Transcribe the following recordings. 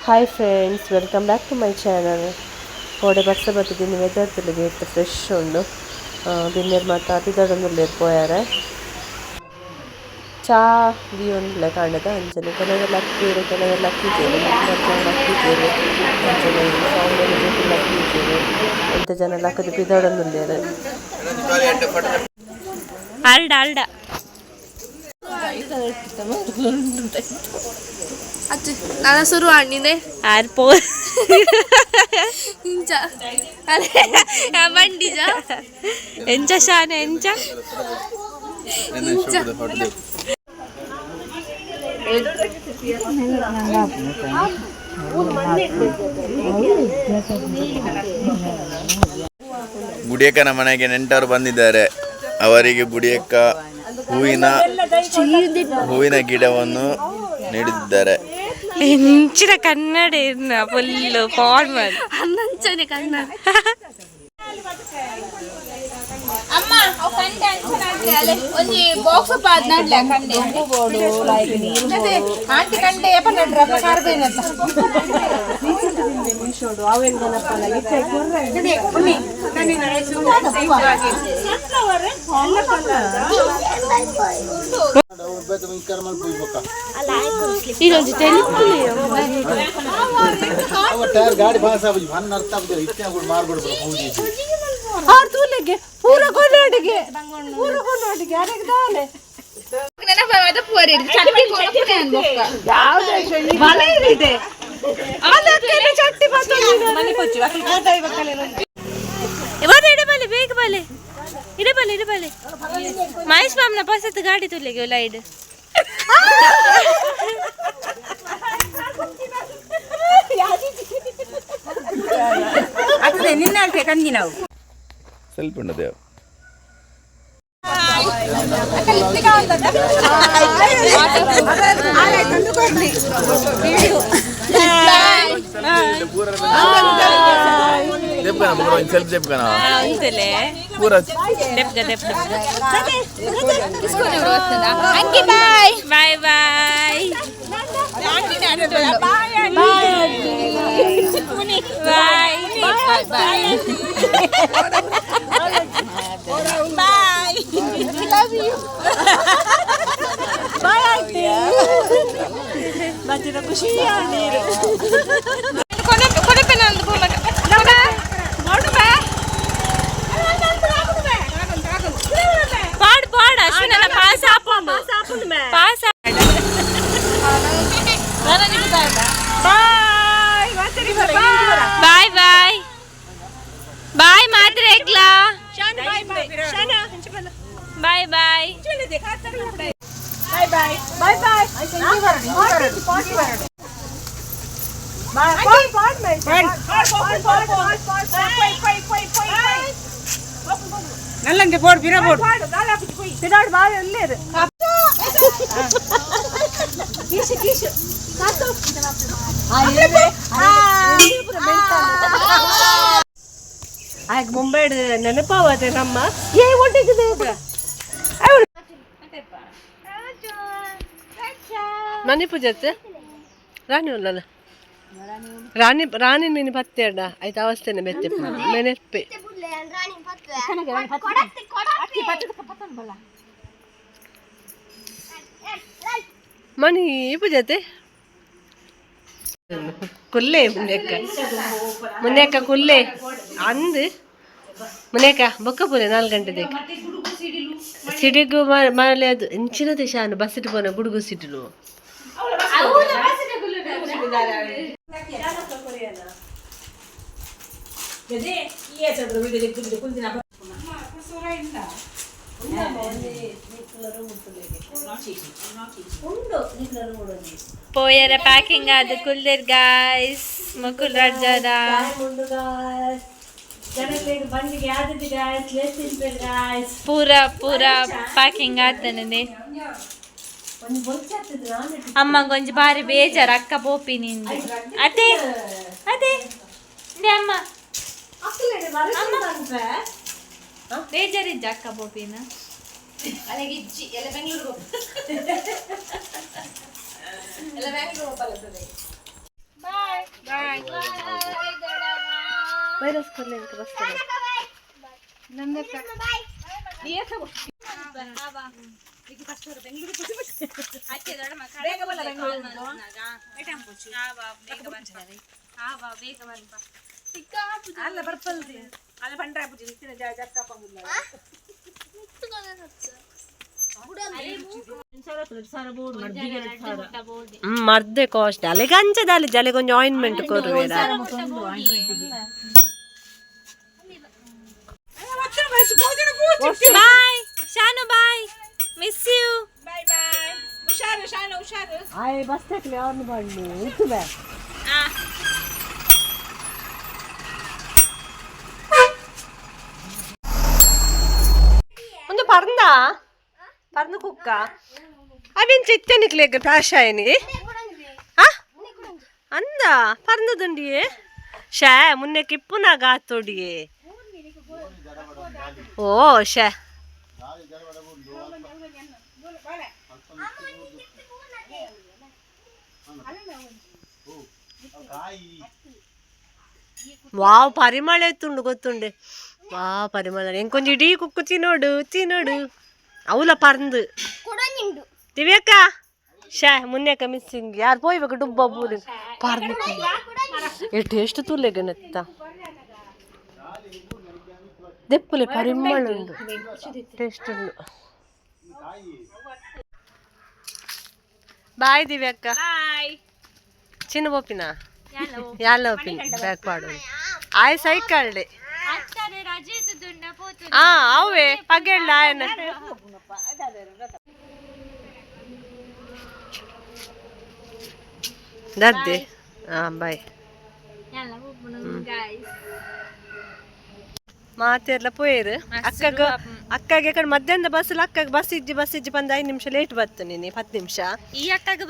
Hi friends, welcome back to my channel. ಕೋಡೆ ಬಸ್ಸ ಬತ್ತಿದ್ದೀನಿ. ವೆದರ್ ತಿಳಿಗೆ ಇತ್ತು ಫ್ರೆಶ್ ಉಂಡು. ಬಿನ್ನೇರು ಮತ್ತು ಅತಿದೊಡೊಂದುಲ್ಲೇರು ಪೋಯಾರೆ ಚಾ ದಿಯೊಂದುಲ್ಲ ಕಾಂಡದ ಅಂಚನೆ ಕೆಲವೆಲ್ಲ ಅಕ್ಕಿರು, ಕೆಲವೆಲ್ಲ ಅಕ್ಕಿಚೇರು, ಮಧ್ಯಾಹ್ನ ಅಕ್ಕಿಚೇರು ಅಂಚನೆ ಸೌಂದರ್ಯ ಜೊತೆಲ್ಲ ಅಕ್ಕಿಚೇರು ಎಂತ ಜನ ಲಕ್ಕದ ಪಿದೊಡೊಂದುಲ್ಲೇರು ಅಲ್ಡ ಅಲ್ಡ ನಾನು ಶುರು ಮಾಡಿದೆ ಆರ್ಪೋ ಇಂಚ ಬಂಡಿಜ ಎಂಚ ಶಾನೆ ಎಂಚ ಇಂಚ ಗುಡಿಯಕ್ಕನ ಮನೆಗೆ ನೆಂಟರು ಬಂದಿದ್ದಾರೆ. ಅವರಿಗೆ ಗುಡಿಯಕ್ಕ ಹೂವಿನ ಗಿಡವನ್ನು ನೀಡಿದ್ದಾರೆ. ಹೆಂಚಿನ ಕನ್ನಡ ಫುಲ್ ಫಾರ್ಮಲ್ ಅನ್ನಂಚನೆ ಕನ್ನಡ. ಅಮ್ಮ ಕಂಡೆ ಅಂಚನೆ ಅಲೆ ಒಂಜಿ ಬಾಕ್ಸ್ ಪಾದ್ ನಡ್ಲೆ ಕಂಡೆ ಬೋರ್ಡ್ ಲೈಕ್ ಅದೇ ಆಂಟಿ ಕಂಡೆ ಯಪ್ಪ ನಡ್ರ ಕಾರ್ಬೇನ ಅಂತ ನಿಮಿಷೋಡು ಅವೆನ್ ಗನಪಲ್ಲ ಇತ್ತೆ ಕೊರ್ರೆ ಅದೇ ಬನ್ನಿ ನಾನು ನೈಸು ಸನ್ಫ್ಲವರ್ ಎಲ್ಲ ಕಲರ್ ಇದೊಂದು ತೆಲುಗುಲಿ ಟೈರ್ ಗಾಡಿ ಭಾಷೆ ಭನ್ ಅರ್ಥ ಆಗ್ತದೆ. ಇತ್ತೆ ಕೂಡ ಮಾರ್ಬಿಡ್ಬೋದು ಪೂಜೆ ಆರ್ ತೂಲೆಗೆ ಪೂರ ಕೊನಾಡಿಗೆ ಅರೆಗೆ ದಾಲೆ ನೆನಪದ ಪೂರಿ ಚಟ್ನಿ ಕೊಡ್ತೀನಿ ಅನ್ಬೋಕ ಯಾವುದು ಮನೆ ಇದೆ ಅದಕ್ಕೆ ಚಟ್ನಿ ಬರ್ತದೆ ಮನೆ ಕೊಚ್ಚು ಅಕಲ್ ಬಕ್ಕಲೆ ಇವತ್ತು ಇಡಬಲೆ ಬೇಗ ಬಲೆ ಇಡಬಲೆ ಮಹೇಶ್ ಮಾಮನ ಪಸತ್ ಗಾಡಿ ತುಲೆಗೆ ಲೈಡ್ ಅದೇ ನಿನ್ನಂತೆ ಕಂದಿ ನಾವು ಸ್ವಲ್ಪ ಉಂಡದೇವು ಬಾಯ್ ಬಾಯ್ ಬಜ್ಜಿನ ಖುಷಿ ಪಾಡ್ ಪಾಡ್ ಅಶ್ವಿನ ಪಾಸ್ ಆಪುಂಡು ಪಾಸ್ ಬಾಯ್ ಬಾಯ್ ಬಾಯ್ ಮಾತ್ರ ಎಗ್ಲಾ ಬಾಯ್ ಬಾಯ್ ನಲ್ಲಂಗೆ ಬೋರ್ಡ್ ಬಿರ ಬೋರ್ಡ್ ಬಿಡಾಡ್ ಬಾಯ್ ಅಲ್ಲೇರು ಆಗ ಮುಂಬೈ ನೆನಪಾವತ್ತೆ ನಮ್ಮ ಏ ಒಟ್ಟಿಗಿದೆ ಮನೆ ಪೂಜೆ ರಾಣಿ ಉಳ್ಳಲ್ಲ ರಾಣಿ ನೀನು ಪತ್ತೆ ಅಡ್ಡ ಆಯ್ತು ಅವಸ್ಥೆನೆ ಬೆತ್ತೆ ಮೆನೆಪ್ಪೆ ಮನಿ ಪೂಜತೆ ಕುಲ್ಲೆ ಮುನ್ನೆಕ್ಕ ಕುಲ್ಲೆ ಅಂದು ಮುನ್ನೆಕ್ಕ ಬೊಕ್ಕ ಪೂರೆ 4 ಗಂಟೆ ಸಿಡಿಗು ಮರಲೆ ಅದು ಎಂಚಿನದೆ ಶಾನು ಬಸ್ ಇಟ್ಟು ಪೋನ ಗುಡುಗು ಸಿಟಿಲು పోయారా ప్యాకింగ్ అది కుల్లేరు గాయ్స్ ముకుల్ రాజాద ಪೂರಾ ಪ್ಯಾಕಿಂಗ್ ಆತನದೆ ಅಮ್ಮ ಕೊಂಚ ಬಾರಿ ಬೇಜಾರು ಅಕ್ಕ ಪೋಪಿ ನಿಂದು ಅದೇ ಅಮ್ಮ ಬೇಜಾರಿದ್ದ ಅಕ್ಕ ಪೋಪಿನ ಎಲ್ಲ ಬೆಂಗಳೂರು ಎಲ್ಲ ಬೆಂಗಳೂರು ಬಾಯ್. ವೈರಸ್ ಕೊಡ್ಲಿ ಅಂತ ಬರ್ತದೆ ಅಲ್ಲ ಬರ್ಪಲ್ದಿ ಅಲ್ಲ ಬಂಡ್ರೆ ಬುಜಿ ಇತ್ತಿನ ಜಕ್ಕ ಪಂಗುಲ್ಲ ಮರ್ದೆ ಕಾಸ್ಟ್ ಅಲ್ಲಿಗೆ ಅಂಚದಲ್ಲಿ ಜಲೆ ಕೊಂಚ ಆಯಿಂಟ್ಮೆಂಟ್ ಕೊರುವೇರ bye Shanu bye miss you bye bye ಹುಷಾರು ಶಾನು ಹುಷಾರು ಆಯ್ ಬಸ್ ತಕ್ಲೆ ಅವನು ಬಣ್ಣು ಇತ್ತು ಬೇ ಒಂದು ಪರ್ನ ಕುಕ್ಕ ಅವಿನ್ ಚಿತ್ತನಿಕ್ಲೆಗ್ ಪ್ರಾಶಾಯನಿ ಅಂದ ಪರ್ನದುಂಡಿಯೇ ಶೇ ಮುನ್ನೆ ಕಿಪ್ಪುನ ಗಾತೋಡಿಯೇ ಓ ಶೇ ವಾವ್ ಪರಿಮಳ ಎತ್ತುಂಡು ಗೊತ್ತುಂಡೆ ವಾವ್ ಪರಿಮಳ ಎಂಕೊಂಚ ಇಡೀ ಕುಕ್ಕು ತಿನ್ನೋಡು ಅವಲ ಪರ್ಂದು ದಿವ್ಯಕ್ಕ ಶೇ ಮುನ್ನೆಕ ಮಿಸ್ಸಿಂಗ್ ಯಾರು ಪೋಯ್ಬೇಕು ಡುಬ್ಬ ಬೂರಿ ಪರ್ದು ಎಷ್ಟು ತುಲೆಗನತ್ತ ದೆಪ್ಪುಲೆ ಪರಿಮಳ ಉಂಡು ಟೇಸ್ಟ್ ಉಂಡು ಬಾಯ್ ದಿವ್ಯಕ್ಕ ಚಿನ್ನ ಬೋಪಿನ ಯಾಲ ಓಪಿನ ಬ್ಯಾಕ್ ಪಾಡು ಆಯ್ ಸೈಕಲ್ ಡೇ ಅವೇ ಪಗೆಲ್ಲ ಆಯನ ದದ್ದೆ ಬಾಯ್ ಮಾತೆಲ್ಲ ಪೋಯರು ಅಕ್ಕಗೆ ಕಡೆ ಮಧ್ಯಾಹ್ನದ ಅಕ್ಕಗೆ ಬಸ್ ಇಜ್ಜಿ ಬಂದು 5 ನಿಮಿಷ ಲೇಟ್ ಬರ್ತು ನೀನು 10 ನಿಮಿಷ ಈ ಅಕ್ಕಗೆ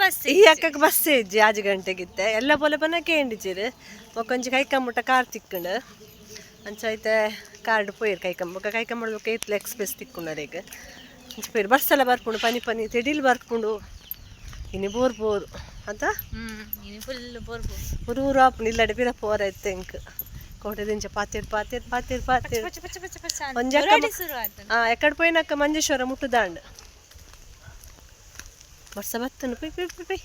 ಬಸ್ ಇಜ್ಜಿ 5 ಗಂಟೆಗಿತ್ತೆ ಎಲ್ಲ ಪೋಲೆ ಬನ್ನ ಕೇಂಡಿಚಿರು ಕೊಂಚ ಕೈಕಂಬುಟ್ಟ ಕಾರ್ ತಿಕ್ಕೊಂಡು ಅಂಚೈತೆ ಕಾರ್ಡ್ ಪೋಯರು ಕೈಕಂಬಡ್ಬೇಕು ಇತ್ಲ ಎಕ್ಸ್ಪ್ರೆಸ್ ತಿಕ್ಕೊಂಡಾರೀಗ ಪೋಯರು ಬಸ್ ಎಲ್ಲ ಬರ್ಕೊಂಡು ಪನಿ ತಿಡಿಲ್ ಬರ್ಕೊಂಡು ಇನ್ನು ಬೋರ್ಬೋದು ಅಂತ ಊರು ಆಪು ನಿಲ್ಲಡೆ ಬಿರ ಪೋರ ಐತೆ ಎಂಕ್ ಕೋಟೆ ದಿಂಚ ಪಾತಿರ್ ಎಕ್ಕಡ ಪೋಯಿನಕ್ಕ ಮಂಜೇಶ್ವರ ಮುಟ್ಟುದಾಂಡ್ ವರ್ಷ ಬತ್ತನು ಪೈ